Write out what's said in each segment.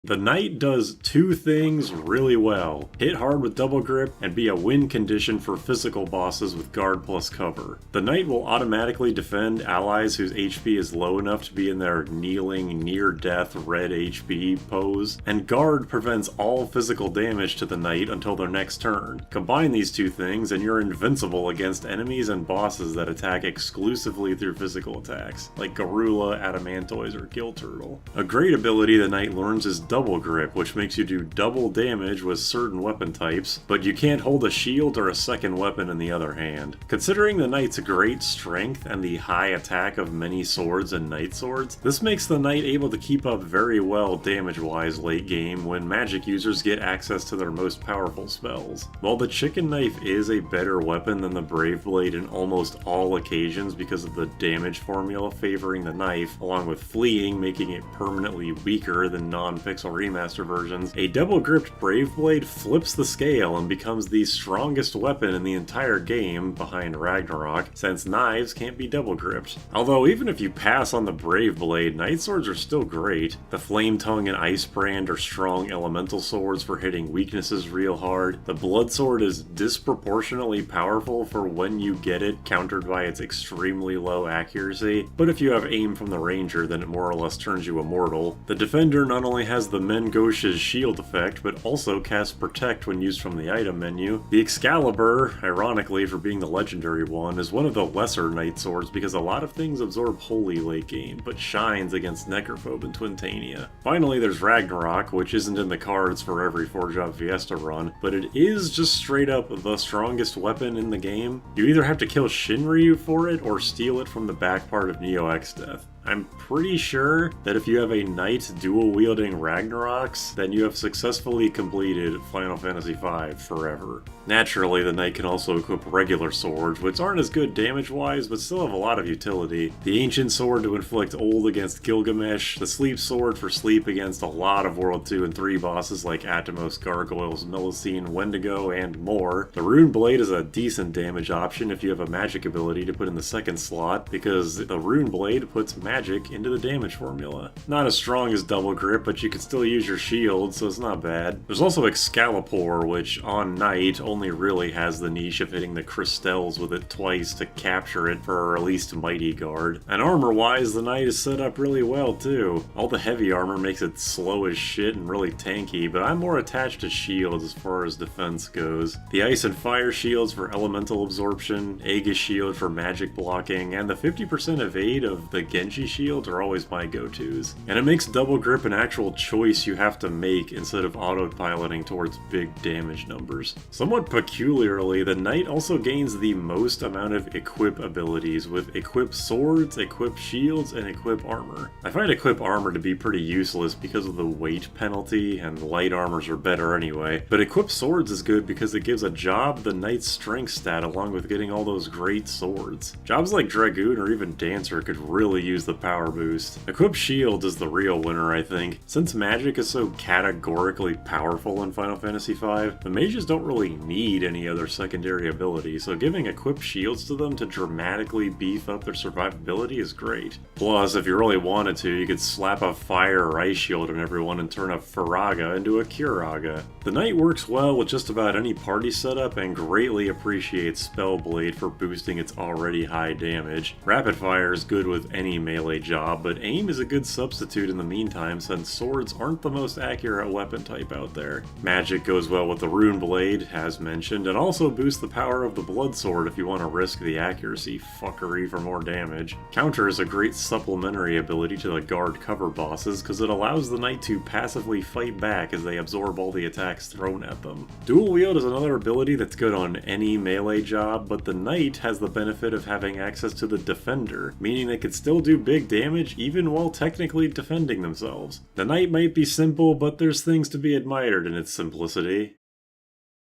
The Knight does two things really well: hit hard with double grip and be a win condition for physical bosses with guard plus cover. The Knight will automatically defend allies whose HP is low enough to be in their kneeling, near-death red HP pose, and guard prevents all physical damage to the Knight until their next turn. Combine these two things and you're invincible against enemies and bosses that attack exclusively through physical attacks, like Garula, Adamantoise, or Gill Turtle. A great ability the Knight learns is double grip, which makes you do double damage with certain weapon types, but you can't hold a shield or a second weapon in the other hand. Considering the Knight's great strength and the high attack of many swords and Knight swords, this makes the Knight able to keep up very well damage-wise late game when magic users get access to their most powerful spells. While the Chicken Knife is a better weapon than the Brave Blade in almost all occasions because of the damage formula favoring the knife, along with fleeing making it permanently weaker than non-pixel remaster versions, a double-gripped Brave Blade flips the scale and becomes the strongest weapon in the entire game behind Ragnarok, since knives can't be double-gripped. Although even if you pass on the Brave Blade, Knight Swords are still great. The Flame Tongue and Ice Brand are strong elemental swords for hitting weaknesses real hard. The Blood Sword is disproportionately powerful for when you get it, countered by its extremely low accuracy, but if you have aim from the Ranger, then it more or less turns you immortal. The Defender not only has the Mengosh's shield effect, but also casts Protect when used from the item menu. The Excalibur, ironically for being the legendary one, is one of the lesser Knight Swords because a lot of things absorb Holy late game, but shines against Necrophobe and Twintania. Finally, there's Ragnarok, which isn't in the cards for every 4-job Fiesta run, but it is just straight up the strongest weapon in the game. You either have to kill Shinryu for it, or steal it from the back part of Neo Exdeath. I'm pretty sure that if you have a Knight dual-wielding Ragnaroks, then you have successfully completed Final Fantasy V forever. Naturally, the Knight can also equip regular swords, which aren't as good damage-wise, but still have a lot of utility. The Ancient Sword to inflict ult against Gilgamesh, the Sleep Sword for sleep against a lot of World 2 and 3 bosses like Atomos, Gargoyles, Melusine, Wendigo, and more. The Rune Blade is a decent damage option if you have a magic ability to put in the second slot, because the Rune Blade puts magic into the damage formula. Not as strong as double grip, but you can still use your shield, so it's not bad. There's also Excalibur, which on Knight only really has the niche of hitting the crystals with it twice to capture it for at least Mighty Guard. And armor-wise, the Knight is set up really well too. All the heavy armor makes it slow as shit and really tanky, but I'm more attached to shields as far as defense goes. The Ice and Fire shields for elemental absorption, Aegis shield for magic blocking, and the 50% evade of the Genji shield are always my go-tos. And it makes double grip an actual choice you have to make instead of autopiloting towards big damage numbers. Somewhat peculiarly, the Knight also gains the most amount of equip abilities, with equip swords, equip shields, and equip armor. I find equip armor to be pretty useless because of the weight penalty, and light armors are better anyway, but equip swords is good because it gives a job the Knight's strength stat along with getting all those great swords. Jobs like Dragoon or even Dancer could really use the power boost. Equip shield is the real winner, I think. Since magic is so categorically powerful in Final Fantasy V, the mages don't really need any other secondary ability, so giving equip shields to them to dramatically beef up their survivability is great. Plus, if you really wanted to, you could slap a fire or ice shield on everyone and turn a Firaga into a Curaga. The Knight works well with just about any party setup and greatly appreciates Spellblade for boosting its already high damage. Rapid Fire is good with any melee job, but aim is a good substitute in the meantime since swords aren't the most accurate weapon type out there. Magic goes well with the Rune Blade, as mentioned, and also boosts the power of the Blood Sword if you want to risk the accuracy fuckery for more damage. Counter is a great supplementary ability to the guard cover bosses because it allows the Knight to passively fight back as they absorb all the attacks thrown at them. Dual Wield is another ability that's good on any melee job, but the Knight has the benefit of having access to the Defender, meaning they could still do big damage even while technically defending themselves. The Knight might be simple, but there's things to be admired in its simplicity.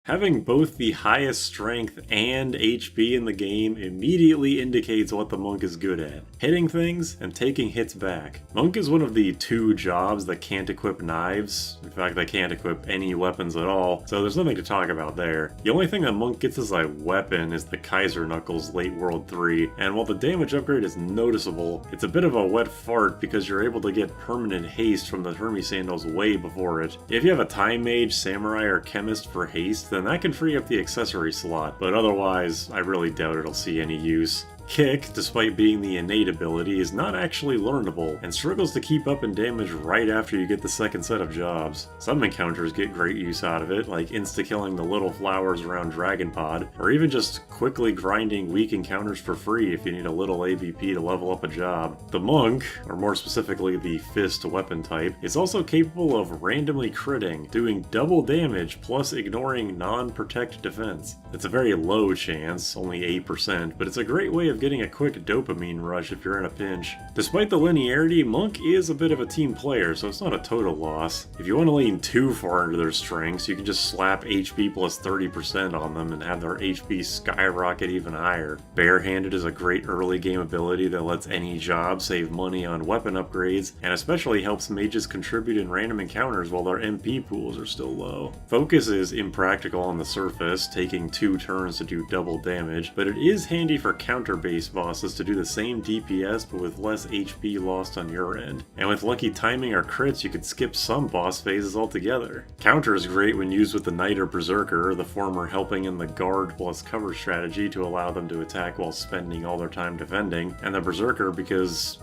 Having both the highest strength and HP in the game immediately indicates what the monk is good at: hitting things and taking hits back. Monk is one of the 2 jobs that can't equip knives. In fact, they can't equip any weapons at all, so there's nothing to talk about there. The only thing that monk gets as a weapon is the Kaiser Knuckles late World 3, and while the damage upgrade is noticeable, it's a bit of a wet fart because you're able to get permanent haste from the Hermes Sandals way before it. If you have a Time Mage, Samurai, or Chemist for haste, then that can free up the accessory slot, but otherwise, I really doubt it'll see any use. Kick, despite being the innate ability, is not actually learnable, and struggles to keep up in damage right after you get the second set of jobs. Some encounters get great use out of it, like insta-killing the little flowers around Dragon Pod, or even just quickly grinding weak encounters for free if you need a little ABP to level up a job. The Monk, or more specifically the Fist weapon type, is also capable of randomly critting, doing double damage plus ignoring non-protect defense. It's a very low chance, only 8%, but it's a great way of getting a quick dopamine rush if you're in a pinch. Despite the linearity, Monk is a bit of a team player, so it's not a total loss. If you want to lean too far into their strengths, you can just slap HP plus 30% on them and have their HP skyrocket even higher. Barehanded is a great early game ability that lets any job save money on weapon upgrades, and especially helps mages contribute in random encounters while their MP pools are still low. Focus is impractical on the surface, taking 2 turns to do double damage, but it is handy for counter-based bosses to do the same DPS but with less HP lost on your end. And with lucky timing or crits, you could skip some boss phases altogether. Counter is great when used with the Knight or Berserker, the former helping in the guard plus cover strategy to allow them to attack while spending all their time defending, and the Berserker because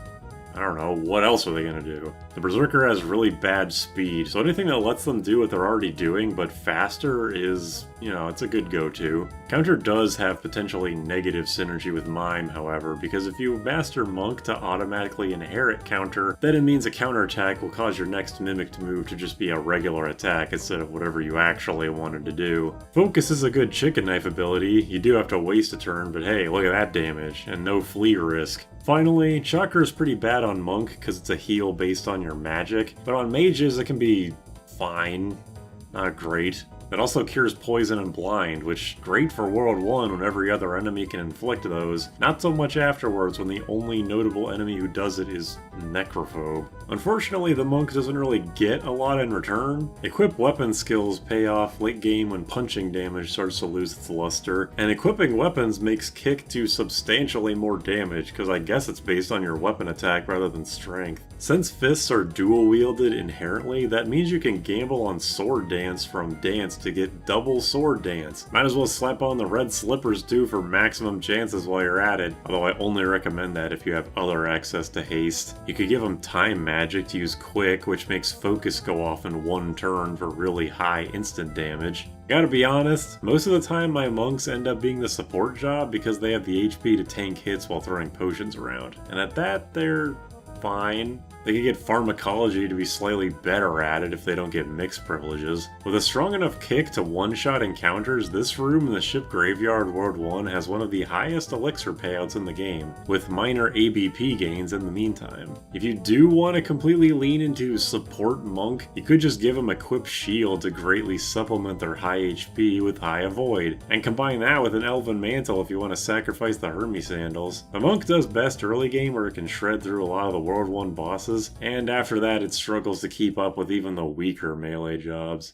I don't know, what else are they gonna do? The Berserker has really bad speed, so anything that lets them do what they're already doing but faster is, it's a good go-to. Counter does have potentially negative synergy with Mime, however, because if you master Monk to automatically inherit Counter, then it means a counterattack will cause your next mimicked move to just be a regular attack instead of whatever you actually wanted to do. Focus is a good chicken knife ability. You do have to waste a turn, but hey, look at that damage, and no flee risk. Finally, Chakra is pretty bad on Monk because it's a heal based on your magic, but on mages it can be fine, not great. It also cures poison and blind, which great for World 1 when every other enemy can inflict those, not so much afterwards when the only notable enemy who does it is Necrophobe. Unfortunately, the Monk doesn't really get a lot in return. Equip weapon skills pay off late game when punching damage starts to lose its luster, and equipping weapons makes Kick do substantially more damage, because I guess it's based on your weapon attack rather than strength. Since fists are dual-wielded inherently, that means you can gamble on Sword Dance from Dance to get double Sword Dance. Might as well slap on the red slippers too for maximum chances while you're at it, although I only recommend that if you have other access to haste. You could give them Time Magic to use quick, which makes focus go off in 1 turn for really high instant damage. Gotta be honest, most of the time my monks end up being the support job because they have the HP to tank hits while throwing potions around, and at that they're fine. They could get pharmacology to be slightly better at it if they don't get mixed privileges. With a strong enough kick to one-shot encounters, this room in the ship graveyard World 1 has one of the highest elixir payouts in the game, with minor ABP gains in the meantime. If you do want to completely lean into support monk, you could just give them equip shield to greatly supplement their high HP with high avoid, and combine that with an elven mantle if you want to sacrifice the Hermes sandals. The monk does best early game where it can shred through a lot of the World 1 bosses, and after that it struggles to keep up with even the weaker melee jobs.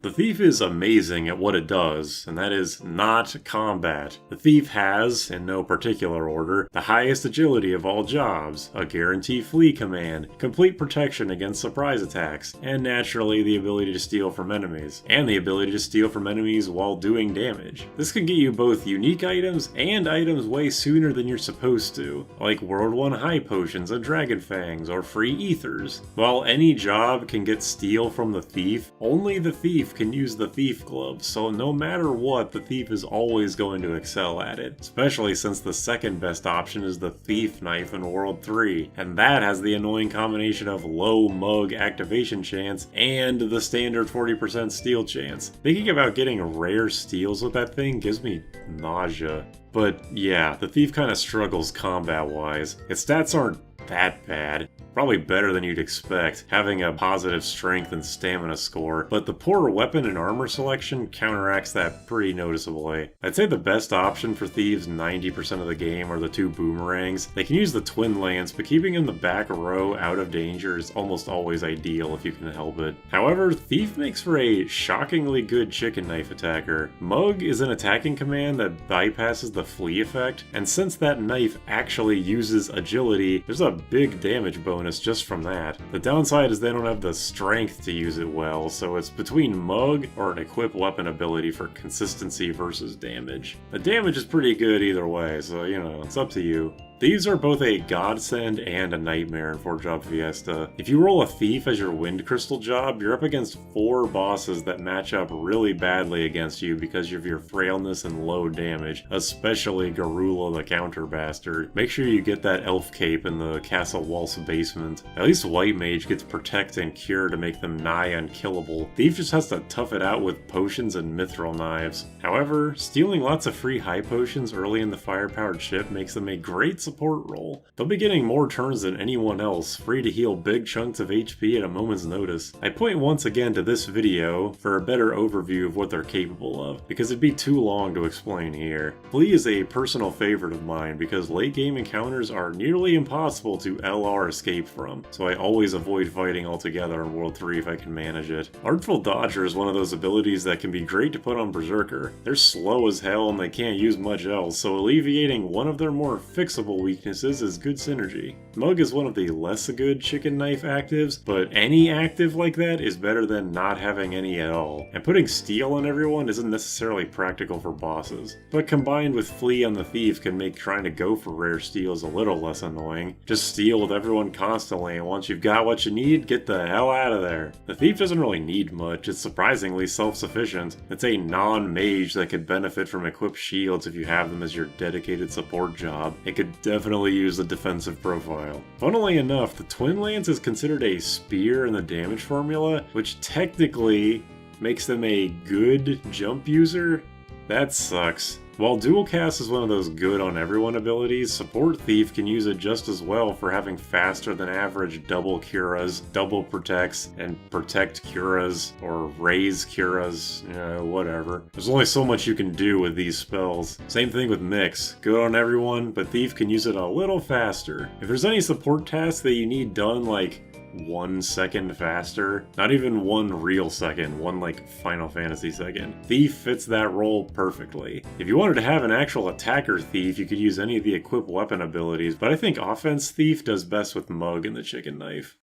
The Thief is amazing at what it does, and that is not combat. The Thief has, in no particular order, the highest agility of all jobs, a guarantee flee command, complete protection against surprise attacks, and naturally the ability to steal from enemies, and the ability to steal from enemies while doing damage. This can get you both unique items and items way sooner than you're supposed to, like World 1 high potions and dragon fangs or free ethers. While any job can get steal from the Thief, only the Thief can use the Thief Glove, so no matter what, the Thief is always going to excel at it, especially since the second best option is the Thief Knife in World 3, and that has the annoying combination of low mug activation chance and the standard 40% steal chance. Thinking about getting rare steals with that thing gives me nausea. But yeah, the Thief kinda struggles combat-wise. Its stats aren't that bad. probably better than you'd expect, having a positive strength and stamina score, but the poor weapon and armor selection counteracts that pretty noticeably. I'd say the best option for thieves 90% of the game are the two boomerangs. They can use the twin lance, but keeping in the back row out of danger is almost always ideal if you can help it. However, Thief makes for a shockingly good chicken knife attacker. Mug is an attacking command that bypasses the flee effect, and since that knife actually uses agility, there's a big damage bonus just from that. The downside is they don't have the strength to use it well, so it's between Mug or an equip weapon ability for consistency versus damage. The damage is pretty good either way, so you know, it's up to you. Thieves are both a godsend and a nightmare in 4-Job Fiesta. If you roll a Thief as your Wind Crystal job, you're up against 4 bosses that match up really badly against you because of your frailness and low damage, especially Garula the Counter Bastard. Make sure you get that elf cape in the Castle Waltz basement. At least White Mage gets Protect and Cure to make them nigh unkillable. Thief just has to tough it out with potions and mithril knives. However, stealing lots of free high potions early in the fire-powered ship makes them a great support role. They'll be getting more turns than anyone else, free to heal big chunks of HP at a moment's notice. I point once again to this video for a better overview of what they're capable of, because it'd be too long to explain here. Flee is a personal favorite of mine because late game encounters are nearly impossible to LR escape from, so I always avoid fighting altogether in World 3 if I can manage it. Artful Dodger is one of those abilities that can be great to put on Berserker. They're slow as hell and they can't use much else, so alleviating one of their more fixable weaknesses is good synergy. Mug is one of the less good chicken knife actives, but any active like that is better than not having any at all. And putting steel on everyone isn't necessarily practical for bosses, but combined with Flee on the Thief can make trying to go for rare steals a little less annoying. Just steal with everyone constantly, and once you've got what you need, get the hell out of there. The Thief doesn't really need much, it's surprisingly self-sufficient. It's a non-mage that could benefit from equipped shields if you have them as your dedicated support job. It could definitely use the defensive profile. Funnily enough, the Twin Lance is considered a spear in the damage formula, which technically makes them a good jump user. That sucks. While Dual Cast is one of those good on everyone abilities, Support Thief can use it just as well for having faster than average double Curas, double Protects, and Protect Curas, or Raise Curas, whatever. There's only so much you can do with these spells. Same thing with Mix. Good on everyone, but Thief can use it a little faster. If there's any support tasks that you need done like 1 second faster, not even 1 real second, 1 like Final Fantasy second, Thief fits that role perfectly. If you wanted to have an actual attacker Thief, you could use any of the equipped weapon abilities, but I think offense Thief does best with Mug and the chicken knife.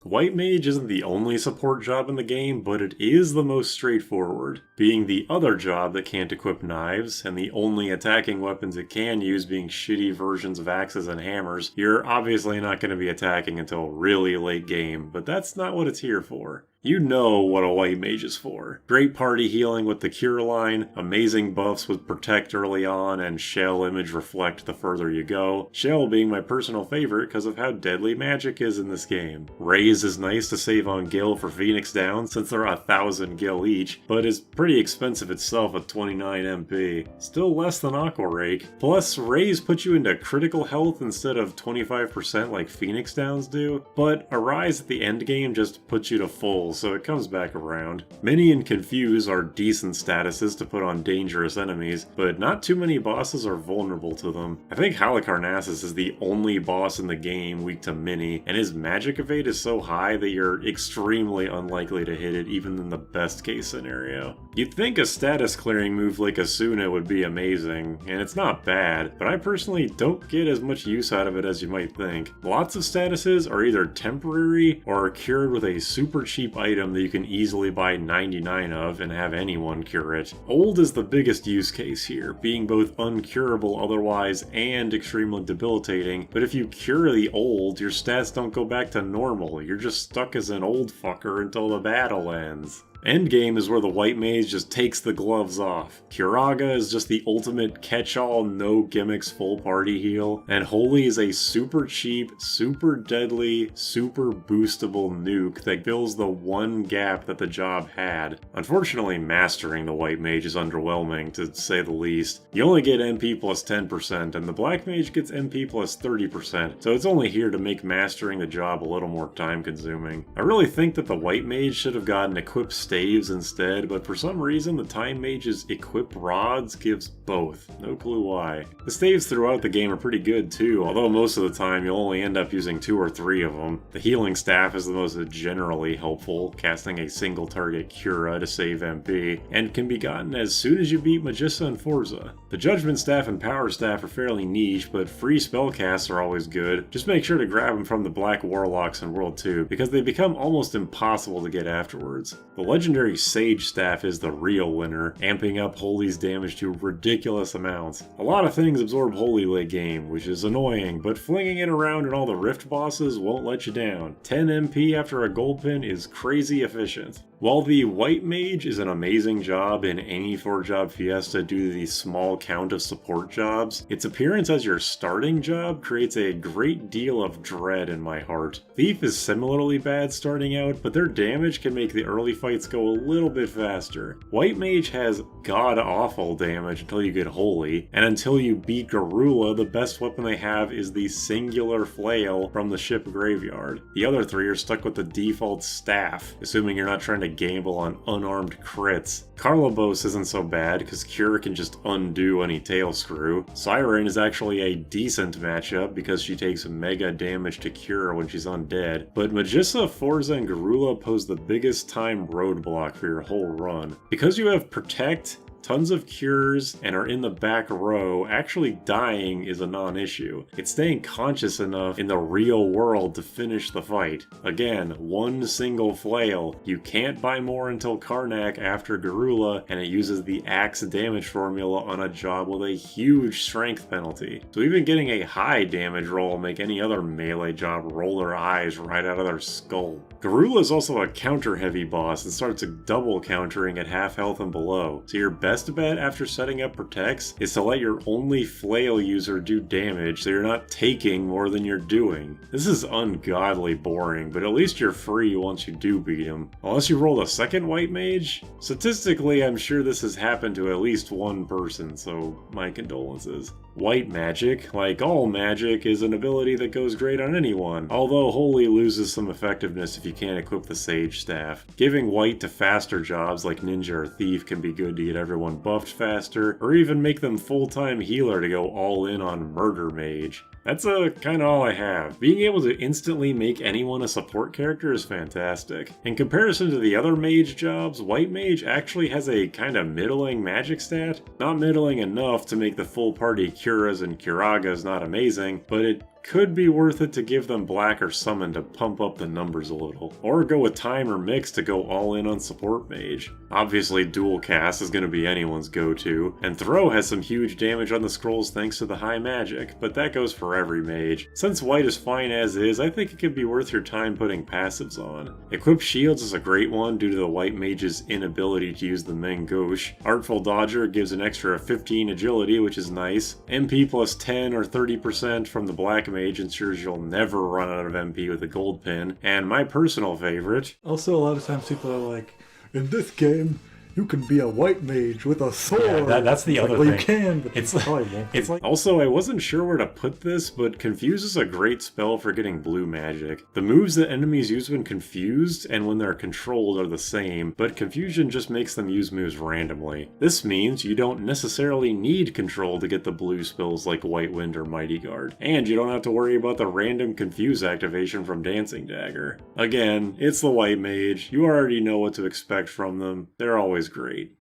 White Mage isn't the only support job in the game, but it is the most straightforward, being the other job that can't equip knives, and the only attacking weapons it can use being shitty versions of axes and hammers. You're obviously not going to be attacking until really late game, but that's not what it's here for. You know what a White Mage is for. Great party healing with the Cure line, amazing buffs with Protect early on, and Shell Image Reflect the further you go. Shell being my personal favorite because of how deadly magic is in this game. Raise is nice to save on Gil for Phoenix Down since they're 1,000 Gil each, but is pretty expensive itself at 29 MP. Still less than Aqua Rake. Plus, Raise puts you into critical health instead of 25% like Phoenix Downs do, but Arise at the end game just puts you to full, so it comes back around. Mini and Confuse are decent statuses to put on dangerous enemies, but not too many bosses are vulnerable to them. I think Halicarnassus is the only boss in the game weak to Mini, and his magic evade is so high that you're extremely unlikely to hit it even in the best case scenario. You'd think a status clearing move like Asuna would be amazing, and it's not bad, but I personally don't get as much use out of it as you might think. Lots of statuses are either temporary or are cured with a super cheap item that you can easily buy 99 of and have anyone cure it. Old is the biggest use case here, being both uncurable otherwise and extremely debilitating, but if you cure the old, your stats don't go back to normal, you're just stuck as an old fucker until the battle ends. Endgame is where the White Mage just takes the gloves off. Curaga is just the ultimate catch-all, no gimmicks full party heal, and Holy is a super cheap, super deadly, super boostable nuke that fills the one gap that the job had. Unfortunately, mastering the White Mage is underwhelming, to say the least. You only get MP plus 10%, and the Black Mage gets MP plus 30%, so it's only here to make mastering the job a little more time-consuming. I really think that the White Mage should have gotten equipped staves instead, but for some reason the Time Mage's equip rods gives both. No clue why. The staves throughout the game are pretty good too, although most of the time you'll only end up using 2 or 3 of them. The healing staff is the most generally helpful, casting a single target Cura to save MP, and can be gotten as soon as you beat Magissa and Forza. The Judgment Staff and Power Staff are fairly niche, but free spellcasts are always good. Just make sure to grab them from the Black Warlocks in World 2, because they become almost impossible to get afterwards. The legendary Sage Staff is the real winner, amping up Holy's damage to ridiculous amounts. A lot of things absorb Holy late game, which is annoying, but flinging it around in all the Rift bosses won't let you down. 10 MP after a gold pin is crazy efficient. While the White Mage is an amazing job in any 4-job fiesta due to the small count of support jobs, its appearance as your starting job creates a great deal of dread in my heart. Thief is similarly bad starting out, but their damage can make the early fights go a little bit faster. White Mage has god-awful damage until you get Holy, and until you beat Garula, the best weapon they have is the singular flail from the ship graveyard. The other 3 are stuck with the default staff, assuming you're not trying to gamble on unarmed crits. Karlabos isn't so bad because Cure can just undo any tail screw. Siren is actually a decent matchup because she takes mega damage to Cure when she's undead, but Magissa, Forza, and Garula pose the biggest time roadblock for your whole run. Because you have Protect, tons of cures, and are in the back row, actually dying is a non-issue. It's staying conscious enough in the real world to finish the fight. Again, one single flail. You can't buy more until Karnak after Garula, and it uses the axe damage formula on a job with a huge strength penalty. So even getting a high damage roll will make any other melee job roll their eyes right out of their skull. Garula is also a counter-heavy boss and starts double countering at half health and below, so your best bet after setting up Protects is to let your only flail user do damage so you're not taking more than you're doing. This is ungodly boring, but at least you're free once you do beat him. Unless you rolled a second White Mage? Statistically, I'm sure this has happened to at least one person, so my condolences. White Magic, like all magic, is an ability that goes great on anyone, although Holy loses some effectiveness if you can't equip the Sage Staff. Giving White to faster jobs like Ninja or Thief can be good to get everyone buffed faster, or even make them full-time healer to go all in on Murder Mage. That's kinda all I have. Being able to instantly make anyone a support character is fantastic. In comparison to the other mage jobs, White Mage actually has a kinda middling magic stat. Not middling enough to make the full party Curas and Curagas not amazing, but it could be worth it to give them Black or Summon to pump up the numbers a little. Or go with Time or Mix to go all in on Support Mage. Obviously Dual Cast is going to be anyone's go-to, and Throw has some huge damage on the scrolls thanks to the high magic, but that goes for every mage. Since White is fine as is, I think it could be worth your time putting passives on. Equip Shields is a great one due to the White Mage's inability to use the Main Gauche. Artful Dodger gives an extra 15 agility, which is nice. MP plus 10 or 30% from the Black Mage ensures you'll never run out of MP with a gold pin, and my personal favorite. Also, a lot of times people are like, in this game, you can be a white mage with a sword. Yeah, that's the other well, thing. You can, but it's probably won't. It's like, also, I wasn't sure where to put this, but Confuse is a great spell for getting blue magic. The moves that enemies use when confused and when they're controlled are the same, but confusion just makes them use moves randomly. This means you don't necessarily need control to get the blue spells like White Wind or Mighty Guard, and you don't have to worry about the random confuse activation from Dancing Dagger. Again, it's the White Mage. You already know what to expect from them. They're always great.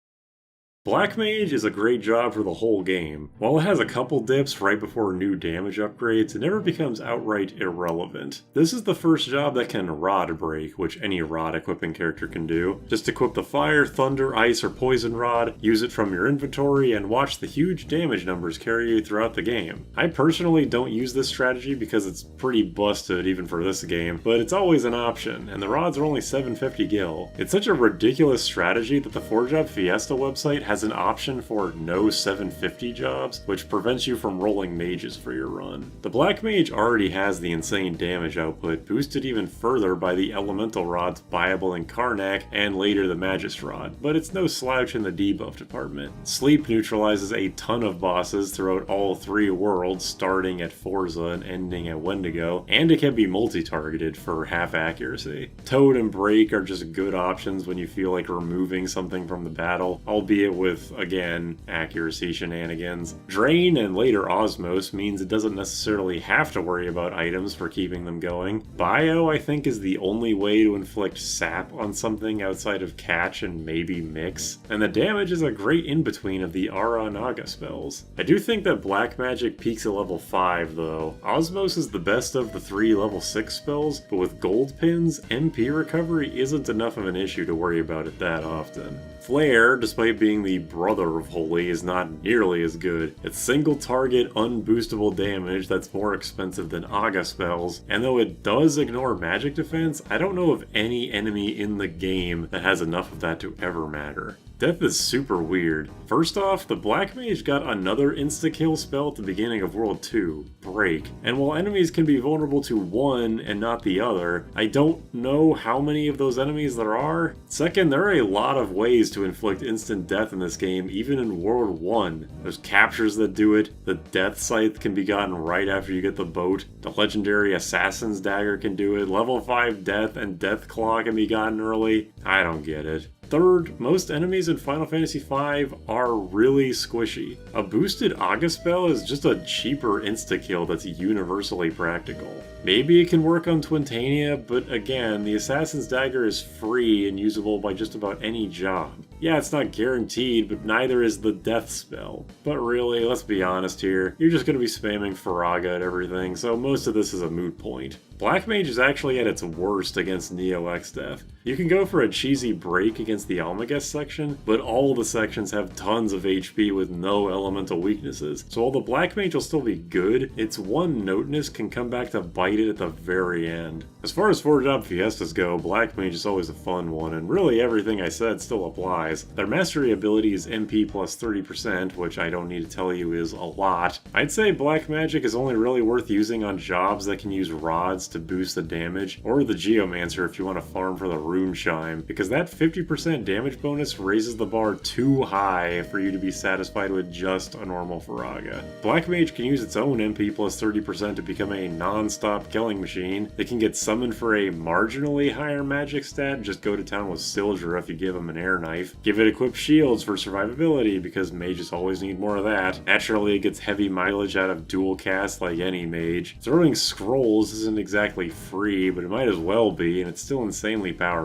Black Mage is a great job for the whole game. While it has a couple dips right before new damage upgrades, it never becomes outright irrelevant. This is the first job that can Rod Break, which any Rod equipping character can do. Just equip the Fire, Thunder, Ice, or Poison Rod, use it from your inventory, and watch the huge damage numbers carry you throughout the game. I personally don't use this strategy because it's pretty busted even for this game, but it's always an option, and the rods are only 750 gil. It's such a ridiculous strategy that the 4-Job Fiesta website has an option for no 750 jobs, which prevents you from rolling mages for your run. The Black Mage already has the insane damage output, boosted even further by the elemental rods buyable in Karnak and later the Magus Rod, but it's no slouch in the debuff department. Sleep neutralizes a ton of bosses throughout all 3 worlds, starting at Forza and ending at Wendigo, and it can be multi-targeted for half accuracy. Toad and Break are just good options when you feel like removing something from the battle, albeit with, again, accuracy shenanigans. Drain and later Osmos means it doesn't necessarily have to worry about items for keeping them going. Bio, I think, is the only way to inflict sap on something outside of Catch and maybe Mix, and the damage is a great in-between of the Ara Naga spells. I do think that Black Magic peaks at level 5 though. Osmos is the best of the 3 level 6 spells, but with gold pins, MP recovery isn't enough of an issue to worry about it that often. Flare, despite being the brother of Holy, is not nearly as good. It's single target unboostable damage that's more expensive than Aga spells, and though it does ignore magic defense, I don't know of any enemy in the game that has enough of that to ever matter. Death is super weird. First off, the Black Mage got another insta-kill spell at the beginning of World 2, Break, and while enemies can be vulnerable to one and not the other, I don't know how many of those enemies there are. Second, there are a lot of ways to inflict instant death in this game, even in World 1. There's captures that do it, the Death Scythe can be gotten right after you get the boat, the legendary Assassin's Dagger can do it, level 5 Death and Death Claw can be gotten early. I don't get it. Third, most enemies in Final Fantasy V are really squishy. A boosted Aga spell is just a cheaper insta-kill that's universally practical. Maybe it can work on Twintania, but again, the Assassin's Dagger is free and usable by just about any job. Yeah, it's not guaranteed, but neither is the Death spell. But really, let's be honest here, you're just going to be spamming Faraga at everything, so most of this is a moot point. Black Mage is actually at its worst against Neo X-Death. You can go for a cheesy break against the Almagest section, but all the sections have tons of HP with no elemental weaknesses, so while the Black Mage will still be good, its one noteness can come back to bite it at the very end. As far as 4-Job Fiestas go, Black Mage is always a fun one, and really everything I said still applies. Their mastery ability is MP plus 30%, which I don't need to tell you is a lot. I'd say Black Magic is only really worth using on jobs that can use rods to boost the damage, or the Geomancer if you want to farm for the Rune Chime, because that 50% damage bonus raises the bar too high for you to be satisfied with just a normal Faraga. Black Mage can use its own MP plus 30% to become a non-stop killing machine. It can get summoned for a marginally higher magic stat, just go to town with Sildra if you give him an air knife. Give it equipped shields for survivability, because mages always need more of that. Naturally, it gets heavy mileage out of dual cast like any mage. Throwing scrolls isn't exactly free, but it might as well be, and it's still insanely powerful.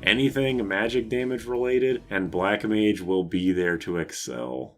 Anything magic damage related, and Black Mage will be there to excel.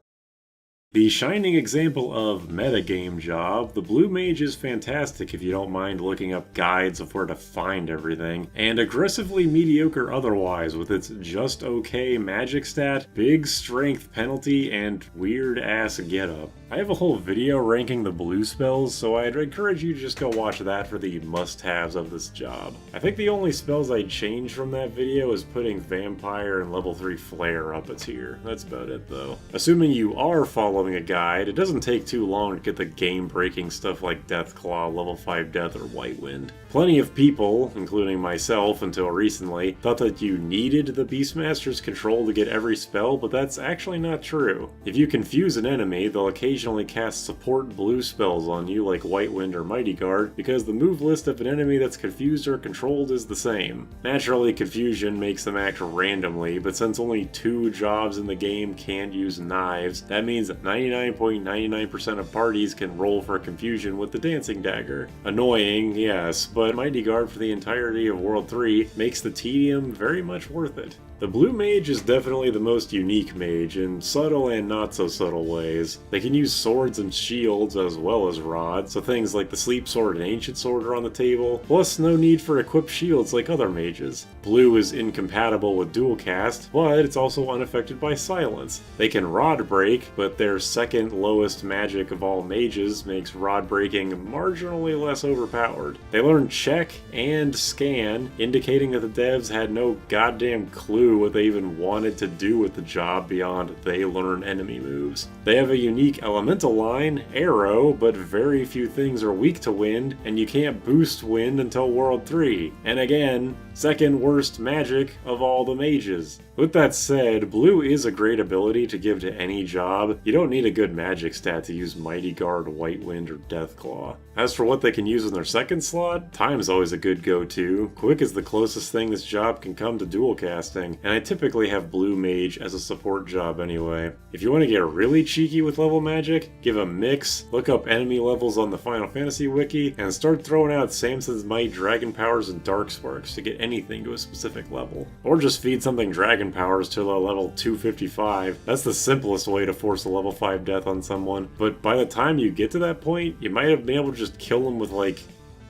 The shining example of metagame job, the Blue Mage is fantastic if you don't mind looking up guides of where to find everything, and aggressively mediocre otherwise with its just okay magic stat, big strength penalty, and weird ass getup. I have a whole video ranking the blue spells, so I'd encourage you to just go watch that for the must-haves of this job. I think the only spells I'd change from that video is putting Vampire and level 3 Flare up a tier. That's about it though. Assuming you are following a guide, it doesn't take too long to get the game-breaking stuff like Deathclaw, level 5 Death, or White Wind. Plenty of people, including myself until recently, thought that you needed the Beastmaster's control to get every spell, but that's actually not true. If you confuse an enemy, they'll occasionally cast support blue spells on you like White Wind or Mighty Guard, because the move list of an enemy that's confused or controlled is the same. Naturally, confusion makes them act randomly, but since only 2 jobs in the game can use knives, that means 99.99% of parties can roll for confusion with the dancing dagger. Annoying, yes, but Mighty Guard for the entirety of World 3 makes the tedium very much worth it. The Blue Mage is definitely the most unique mage in subtle and not so subtle ways. They can use swords and shields as well as rods, so things like the Sleep Sword and Ancient Sword are on the table, plus no need for equipped shields like other mages. Blue is incompatible with dual cast, but it's also unaffected by silence. They can rod break, but their second lowest magic of all mages makes rod breaking marginally less overpowered. They learn check and scan, indicating that the devs had no goddamn clue what they even wanted to do with the job beyond they learn enemy moves. They have a unique elemental line, Arrow, but very few things are weak to wind, and you can't boost wind until World 3. And again, second worst magic of all the mages. With that said, Blue is a great ability to give to any job. You don't need a good magic stat to use Mighty Guard, White Wind, or Deathclaw. As for what they can use in their second slot, Time's always a good go-to. Quick is the closest thing this job can come to dual casting, and I typically have Blue Mage as a support job anyway. If you want to get really cheeky with level magic, give a mix, look up enemy levels on the Final Fantasy wiki, and start throwing out Samson's Might, Dragon Powers, and Dark Sparks to get anything to a specific level. Or just feed something Dragon Powers till a level 255. That's the simplest way to force a level 5 death on someone, but by the time you get to that point, you might have been able to just kill them with like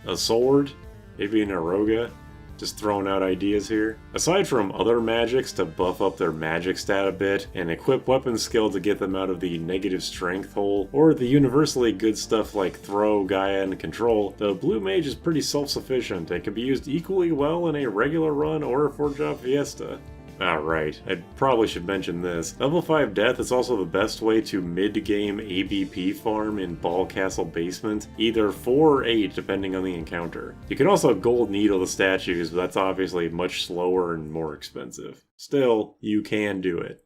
a sword, maybe an Aroga. Just throwing out ideas here. Aside from other magics to buff up their magic stat a bit, and equip weapon skill to get them out of the negative strength hole, or the universally good stuff like Throw, Gaia, and Control, the Blue Mage is pretty self-sufficient and can be used equally well in a regular run or a 4-job fiesta. Right, I probably should mention this. Level 5 Death is also the best way to mid-game ABP farm in Ball Castle Basement, either 4 or 8 depending on the encounter. You can also Gold Needle the statues, but that's obviously much slower and more expensive. Still, you can do it.